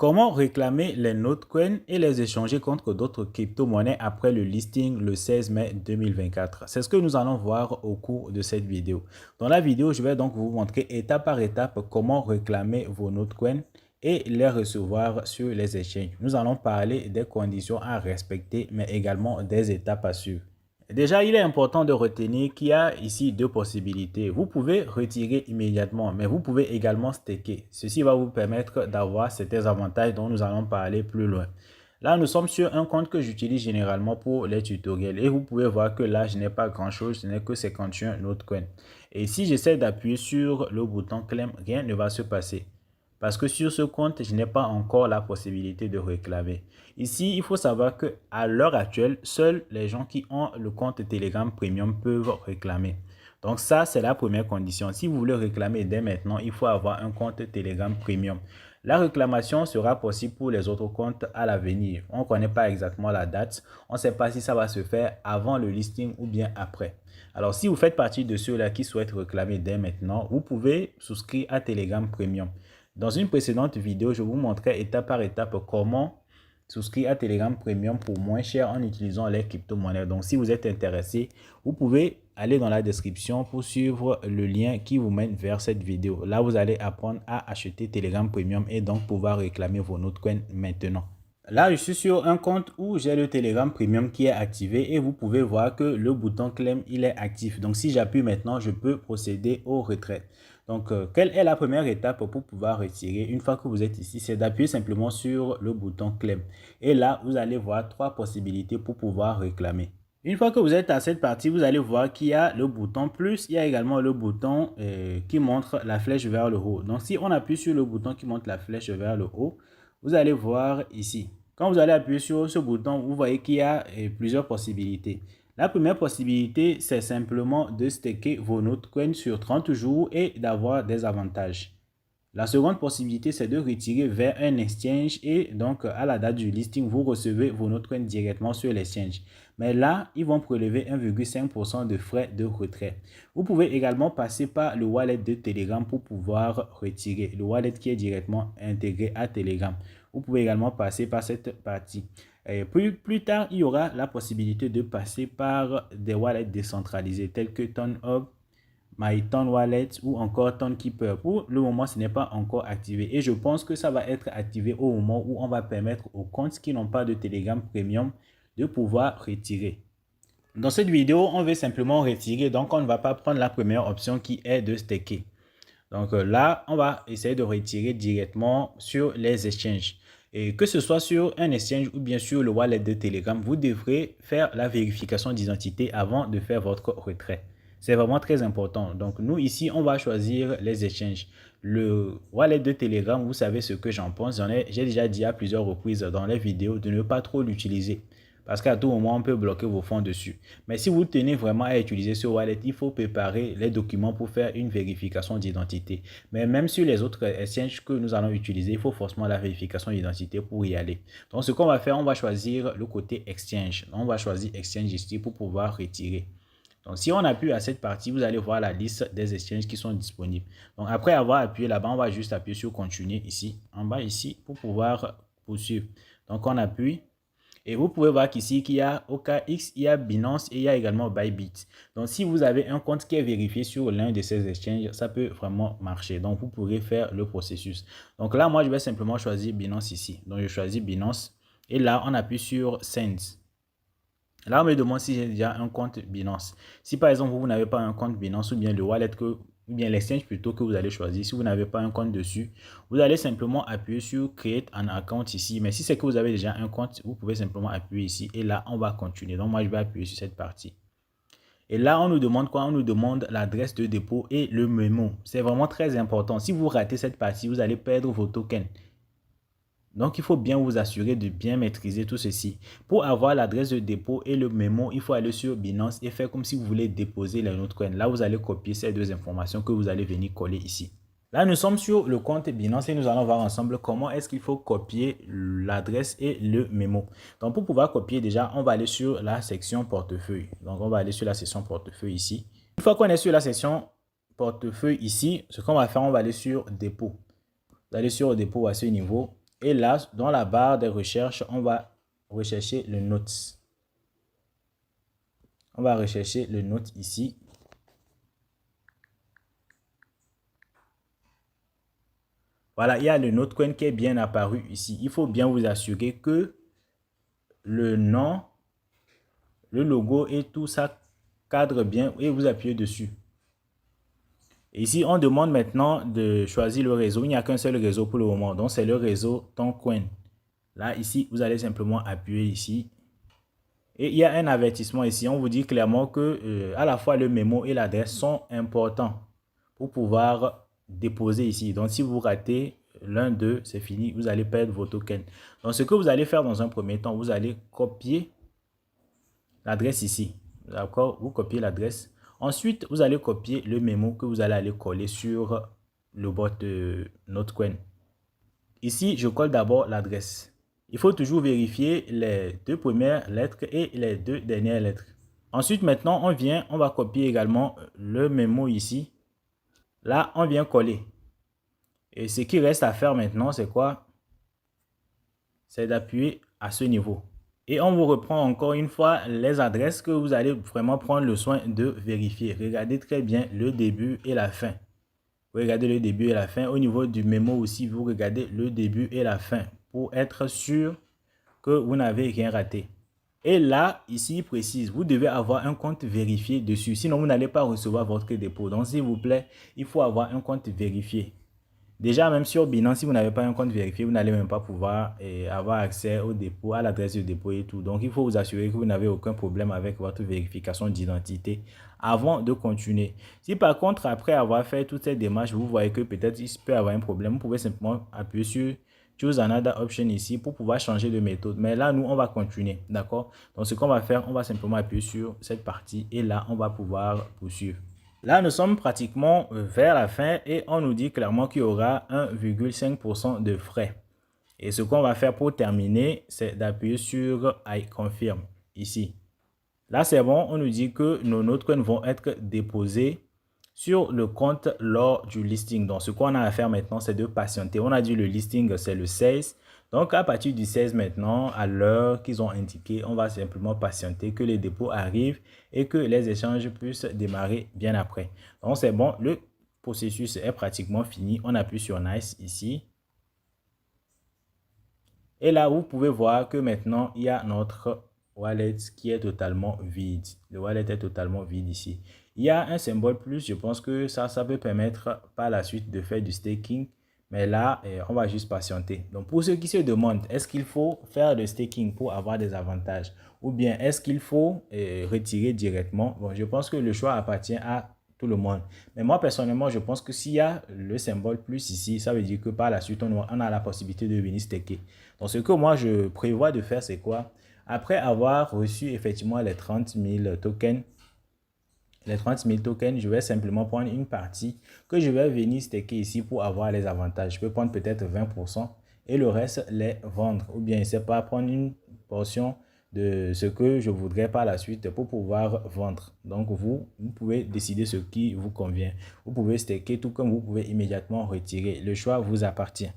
Comment réclamer les Notcoins et les échanger contre d'autres crypto-monnaies après le listing le 16 mai 2024? C'est ce que nous allons voir au cours de cette vidéo. Dans la vidéo, je vais donc vous montrer étape par étape comment réclamer vos Notcoins et les recevoir sur les exchanges. Nous allons parler des conditions à respecter, mais également des étapes à suivre. Déjà, il est important de retenir qu'il y a ici deux possibilités. Vous pouvez retirer immédiatement, mais vous pouvez également staker. Ceci va vous permettre d'avoir certains avantages dont nous allons parler plus loin. Là, nous sommes sur un compte que j'utilise généralement pour les tutoriels. Et vous pouvez voir que là, je n'ai pas grand-chose, ce n'est que 51 Notcoins. Et si j'essaie d'appuyer sur le bouton Claim, rien ne va se passer. Parce que sur ce compte, je n'ai pas encore la possibilité de réclamer. Ici, il faut savoir qu'à l'heure actuelle, seuls les gens qui ont le compte Telegram Premium peuvent réclamer. Donc ça, c'est la première condition. Si vous voulez réclamer dès maintenant, il faut avoir un compte Telegram Premium. La réclamation sera possible pour les autres comptes à l'avenir. On ne connaît pas exactement la date. On ne sait pas si ça va se faire avant le listing ou bien après. Alors, si vous faites partie de ceux-là qui souhaitent réclamer dès maintenant, vous pouvez souscrire à Telegram Premium. Dans une précédente vidéo, je vous montrais étape par étape comment souscrire à Telegram Premium pour moins cher en utilisant les crypto-monnaies. Donc, si vous êtes intéressé, vous pouvez aller dans la description pour suivre le lien qui vous mène vers cette vidéo. Là, vous allez apprendre à acheter Telegram Premium et donc pouvoir réclamer vos Notcoins maintenant. Là, je suis sur un compte où j'ai le Telegram Premium qui est activé et vous pouvez voir que le bouton Claim, il est actif. Donc, si j'appuie maintenant, je peux procéder au retrait. Donc, quelle est la première étape pour pouvoir retirer? Une fois que vous êtes ici, c'est d'appuyer simplement sur le bouton Claim. Et là, vous allez voir trois possibilités pour pouvoir réclamer. Une fois que vous êtes à cette partie, vous allez voir qu'il y a le bouton plus, il y a également le bouton qui montre la flèche vers le haut. Donc, si on appuie sur le bouton qui montre la flèche vers le haut, vous allez voir ici. Quand vous allez appuyer sur ce bouton, vous voyez qu'il y a plusieurs possibilités. La première possibilité, c'est simplement de staker vos Notcoins sur 30 jours et d'avoir des avantages. La seconde possibilité, c'est de retirer vers un exchange et donc à la date du listing, vous recevez vos Notcoins directement sur l'exchange. Mais là, ils vont prélever 1,5% de frais de retrait. Vous pouvez également passer par le wallet de Telegram pour pouvoir retirer. Le wallet qui est directement intégré à Telegram. Vous pouvez également passer par cette partie. Et plus tard, il y aura la possibilité de passer par des wallets décentralisés tels que TonHub, MyTon Wallet ou encore TonKeeper. Pour le moment, ce n'est pas encore activé et je pense que ça va être activé au moment où on va permettre aux comptes qui n'ont pas de Telegram Premium de pouvoir retirer. Dans cette vidéo, on veut simplement retirer, donc on ne va pas prendre la première option qui est de staker. Donc là, on va essayer de retirer directement sur les exchanges. Et que ce soit sur un exchange ou bien sur le wallet de Telegram, vous devrez faire la vérification d'identité avant de faire votre retrait. C'est vraiment très important. Donc nous ici, on va choisir les exchanges. Le wallet de Telegram, vous savez ce que j'en pense. J'ai déjà dit à plusieurs reprises dans les vidéos de ne pas trop l'utiliser. Parce qu'à tout moment, on peut bloquer vos fonds dessus. Mais si vous tenez vraiment à utiliser ce wallet, il faut préparer les documents pour faire une vérification d'identité. Mais même sur les autres exchanges que nous allons utiliser, il faut forcément la vérification d'identité pour y aller. Donc, ce qu'on va faire, on va choisir le côté exchange. On va choisir exchange ici pour pouvoir retirer. Donc, si on appuie à cette partie, vous allez voir la liste des exchanges qui sont disponibles. Donc, après avoir appuyé là-bas, on va juste appuyer sur continuer ici, en bas ici, pour pouvoir poursuivre. Donc, on appuie. Et vous pouvez voir qu'ici, qu'il y a OKX, il y a Binance et il y a également Bybit. Donc, si vous avez un compte qui est vérifié sur l'un de ces exchanges, ça peut vraiment marcher. Donc, vous pourrez faire le processus. Donc là, moi, je vais simplement choisir Binance ici. Donc, je choisis Binance. Et là, on appuie sur Send. Là, on me demande si j'ai déjà un compte Binance. Si par exemple, vous n'avez pas un compte Binance ou bien le wallet ou bien l'exchange plutôt que vous allez choisir, si vous n'avez pas un compte dessus, vous allez simplement appuyer sur Create an account ici. Mais si c'est que vous avez déjà un compte, vous pouvez simplement appuyer ici et là, on va continuer. Donc, moi, je vais appuyer sur cette partie. Et là, on nous demande quoi? On nous demande l'adresse de dépôt et le mémo. C'est vraiment très important. Si vous ratez cette partie, vous allez perdre vos tokens. Donc, il faut bien vous assurer de bien maîtriser tout ceci. Pour avoir l'adresse de dépôt et le mémo, il faut aller sur Binance et faire comme si vous voulez déposer les Notcoins. Là, vous allez copier ces deux informations que vous allez venir coller ici. Là, nous sommes sur le compte Binance et nous allons voir ensemble comment est-ce qu'il faut copier l'adresse et le mémo. Donc, pour pouvoir copier déjà, on va aller sur la section portefeuille. Donc, on va aller sur la section portefeuille ici. Une fois qu'on est sur la section portefeuille ici, ce qu'on va faire, on va aller sur dépôt. Vous allez sur dépôt à ce niveau. Et là, dans la barre des recherches, on va rechercher le notes. On va rechercher le note ici. Voilà, il y a le Notecoin qui est bien apparu ici. Il faut bien vous assurer que le nom, le logo et tout ça cadre bien et vous appuyez dessus. Et ici, on demande maintenant de choisir le réseau. Il n'y a qu'un seul réseau pour le moment. Donc, c'est le réseau Toncoin. Là, ici, vous allez simplement appuyer ici. Et il y a un avertissement ici. On vous dit clairement que à la fois le mémo et l'adresse sont importants pour pouvoir déposer ici. Donc, si vous ratez l'un d'eux, c'est fini. Vous allez perdre vos tokens. Donc, ce que vous allez faire dans un premier temps, vous allez copier l'adresse ici. D'accord? Vous copiez l'adresse. Ensuite, vous allez copier le mémo que vous allez aller coller sur le bot de Notecoin. Ici, je colle d'abord l'adresse. Il faut toujours vérifier les deux premières lettres et les deux dernières lettres. Ensuite, maintenant, on va copier également le mémo ici. Là, on vient coller. Et ce qui reste à faire maintenant, c'est quoi? C'est d'appuyer à ce niveau. Et on vous reprend encore une fois les adresses que vous allez vraiment prendre le soin de vérifier. Regardez très bien le début et la fin. Vous regardez le début et la fin. Au niveau du mémo aussi, vous regardez le début et la fin pour être sûr que vous n'avez rien raté. Et là, ici, il précise, vous devez avoir un compte vérifié dessus. Sinon, vous n'allez pas recevoir votre dépôt. Donc, s'il vous plaît, il faut avoir un compte vérifié. Déjà, même sur Binance, si vous n'avez pas un compte vérifié, vous n'allez même pas pouvoir avoir accès au dépôt, à l'adresse de dépôt et tout. Donc, il faut vous assurer que vous n'avez aucun problème avec votre vérification d'identité avant de continuer. Si par contre, après avoir fait toutes ces démarches, vous voyez que peut-être il peut y avoir un problème, vous pouvez simplement appuyer sur Choose Another Option ici pour pouvoir changer de méthode. Mais là, nous, on va continuer. D'accord? Donc, ce qu'on va faire, on va simplement appuyer sur cette partie et là, on va pouvoir poursuivre. Là, nous sommes pratiquement vers la fin et on nous dit clairement qu'il y aura 1,5% de frais. Et ce qu'on va faire pour terminer, c'est d'appuyer sur I confirm ici. Là, c'est bon, on nous dit que nos Notecoins vont être déposés sur le compte lors du listing. Donc, ce qu'on a à faire maintenant, c'est de patienter. On a dit le listing, c'est le 16. Donc, à partir du 16 maintenant, à l'heure qu'ils ont indiqué, on va simplement patienter que les dépôts arrivent et que les échanges puissent démarrer bien après. Donc, c'est bon, le processus est pratiquement fini. On appuie sur Nice ici. Et là, vous pouvez voir que maintenant, il y a notre wallet qui est totalement vide. Le wallet est totalement vide ici. Il y a un symbole plus, je pense que ça peut permettre par la suite de faire du staking. Mais là, on va juste patienter. Donc, pour ceux qui se demandent, est-ce qu'il faut faire le staking pour avoir des avantages? Ou bien, est-ce qu'il faut retirer directement? Bon, je pense que le choix appartient à tout le monde. Mais moi, personnellement, je pense que s'il y a le symbole plus ici, ça veut dire que par la suite, on a la possibilité de venir staker. Donc, ce que moi, je prévois de faire, c'est quoi? Après avoir reçu effectivement les 30 000 tokens, je vais simplement prendre une partie que je vais venir staker ici pour avoir les avantages. Je peux prendre peut-être 20% et le reste les vendre. Ou bien, je ne sais pas, prendre une portion de ce que je voudrais par la suite pour pouvoir vendre. Donc, vous pouvez décider ce qui vous convient. Vous pouvez staker tout comme vous pouvez immédiatement retirer. Le choix vous appartient.